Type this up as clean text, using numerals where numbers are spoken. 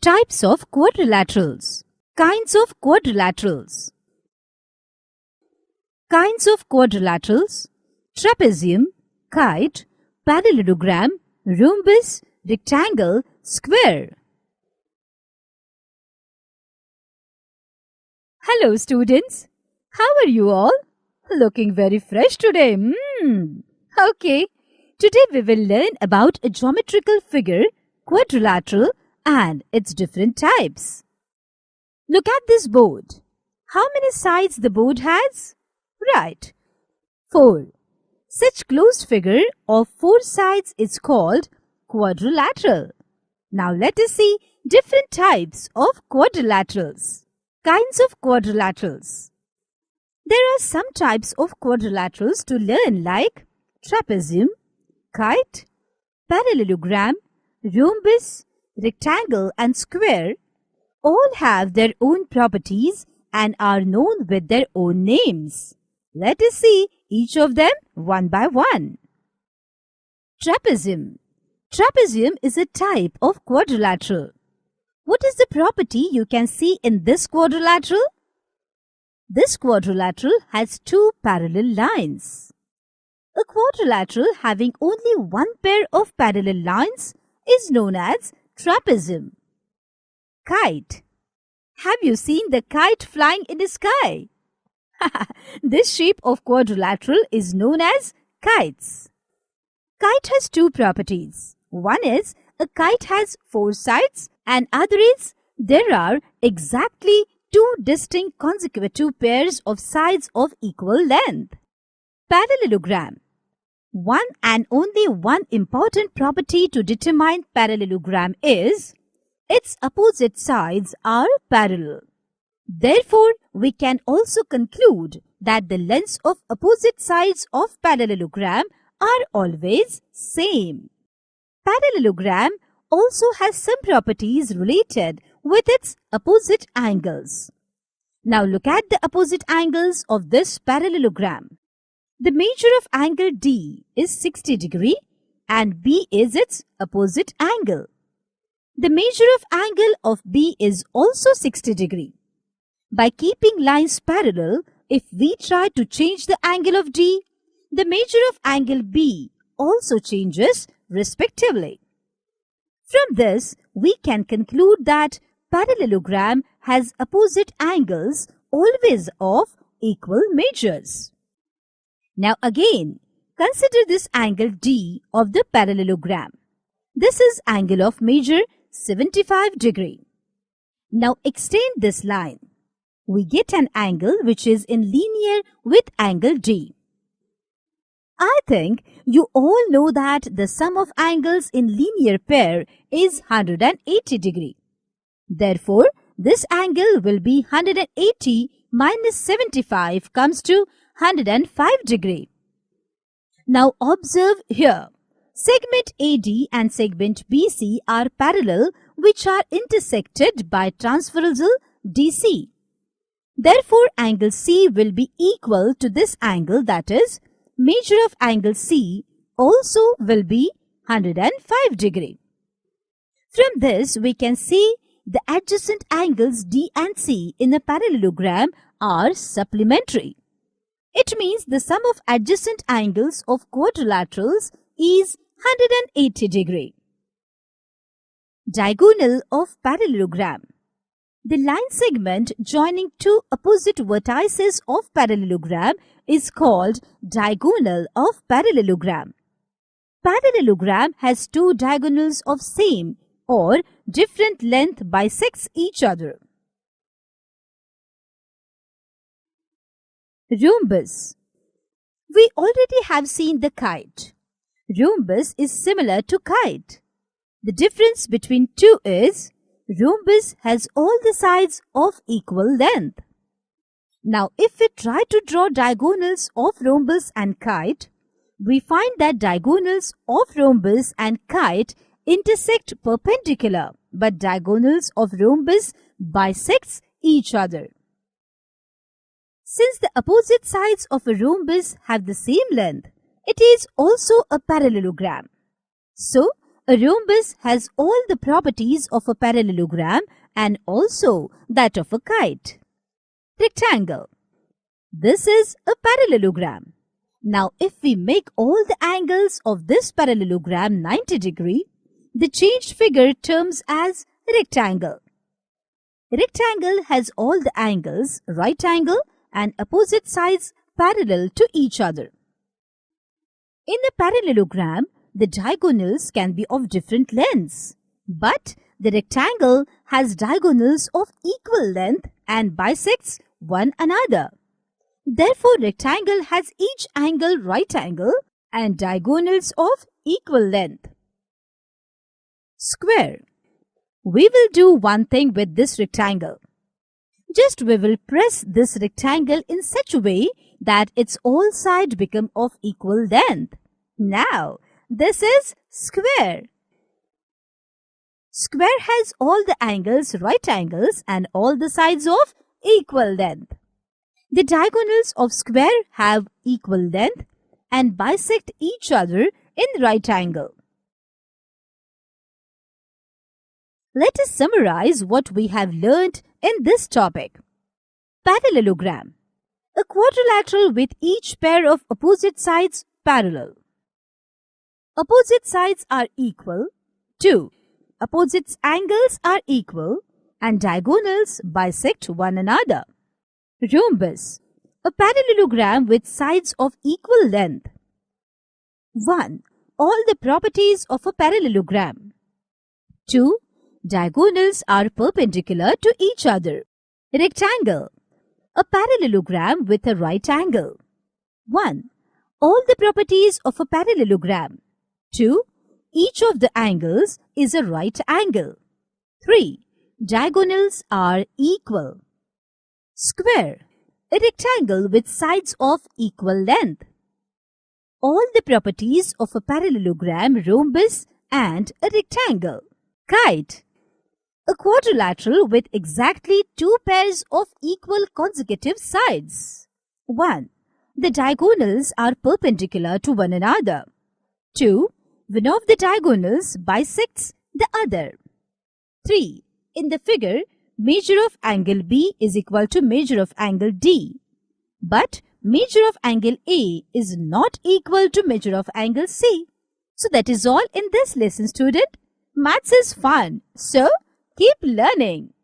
Types of quadrilaterals. Kinds of quadrilaterals. Kinds of quadrilaterals: trapezium, kite, parallelogram, rhombus, rectangle, square. Hello students, how are you all? Looking very fresh today. Okay, today we will learn about a geometrical figure, quadrilateral, and its different types. Look at this board. How many sides the board has? Right, 4. Such closed figure of 4 sides is called quadrilateral. Now let us see different types of quadrilaterals. Kinds of quadrilaterals. There are some types of quadrilaterals to learn like trapezium, kite, parallelogram, rhombus, rectangle and square. All have their own properties and are known with their own names. Let us see each of them one by one. Trapezium. Trapezium is a type of quadrilateral. What is the property you can see in this quadrilateral? This quadrilateral has 2 parallel lines. A quadrilateral having only one pair of parallel lines is known as trapezium. Kite. Have you seen the kite flying in the sky? This shape of quadrilateral is known as kites. Kite has 2 properties. One is a kite has 4 sides and other is there are exactly 2 distinct consecutive pairs of sides of equal length. Parallelogram. One and only one important property to determine parallelogram is its opposite sides are parallel. Therefore, we can also conclude that the lengths of opposite sides of parallelogram are always same. Parallelogram also has some properties related with its opposite angles. Now look at the opposite angles of this parallelogram. The measure of angle D is 60 degree and B is its opposite angle. The measure of angle of B is also 60 degree. By keeping lines parallel, if we try to change the angle of D, the measure of angle B also changes respectively. From this, we can conclude that parallelogram has opposite angles always of equal measures. Now again, consider this angle D of the parallelogram. This is angle of measure 75 degree. Now extend this line. We get an angle which is in linear with angle D. I think you all know that the sum of angles in linear pair is 180 degree. Therefore, this angle will be 180 minus 75 comes to 105 degree. Now observe here. Segment AD and segment BC are parallel which are intersected by transversal DC. Therefore, angle C will be equal to this angle, that is, measure of angle C also will be 105 degree. From this, we can see the adjacent angles D and C in a parallelogram are supplementary. It means the sum of adjacent angles of quadrilaterals is 180 degree. Diagonal of parallelogram. The line segment joining 2 opposite vertices of parallelogram is called diagonal of parallelogram. Parallelogram has 2 diagonals of same or different length bisects each other. Rhombus. We already have seen the kite. Rhombus is similar to kite. The difference between two is rhombus has all the sides of equal length. Now if we try to draw diagonals of rhombus and kite, we find that diagonals of rhombus and kite intersect perpendicular, but diagonals of rhombus bisects each other. Since the opposite sides of a rhombus have the same length, it is also a parallelogram. So, A rhombus has all the properties of a parallelogram and also that of a kite. Rectangle. This is a parallelogram. Now, if we make all the angles of this parallelogram 90 degree, the changed figure terms as rectangle. Rectangle has all the angles, right angle and opposite sides parallel to each other. In a parallelogram, the diagonals can be of different lengths, but the rectangle has diagonals of equal length and bisects one another. Therefore, rectangle has each angle right angle and diagonals of equal length. Square. We will do one thing with this rectangle. Just we will press this rectangle in such a way that its all sides become of equal length. Now, this is square. Square has all the angles right angles and all the sides of equal length. The diagonals of square have equal length and bisect each other in right angle. Let us summarize what we have learned in this topic. Parallelogram. A quadrilateral with each pair of opposite sides parallel. Opposite sides are equal. 2. Opposite angles are equal and diagonals bisect one another. Rhombus. A parallelogram with sides of equal length. 1. All the properties of a parallelogram. 2. Diagonals are perpendicular to each other. Rectangle. A parallelogram with a right angle. 1. All the properties of a parallelogram. 2. Each of the angles is a right angle. 3. Diagonals are equal. Square. A rectangle with sides of equal length. All the properties of a parallelogram, rhombus and a rectangle. Kite. A quadrilateral with exactly two pairs of equal consecutive sides. 1. The diagonals are perpendicular to one another. 2. One of the diagonals bisects the other. 3. In the figure, measure of angle B is equal to measure of angle D. But measure of angle A is not equal to measure of angle C. So that is all in this lesson, student. Maths is fun, so keep learning.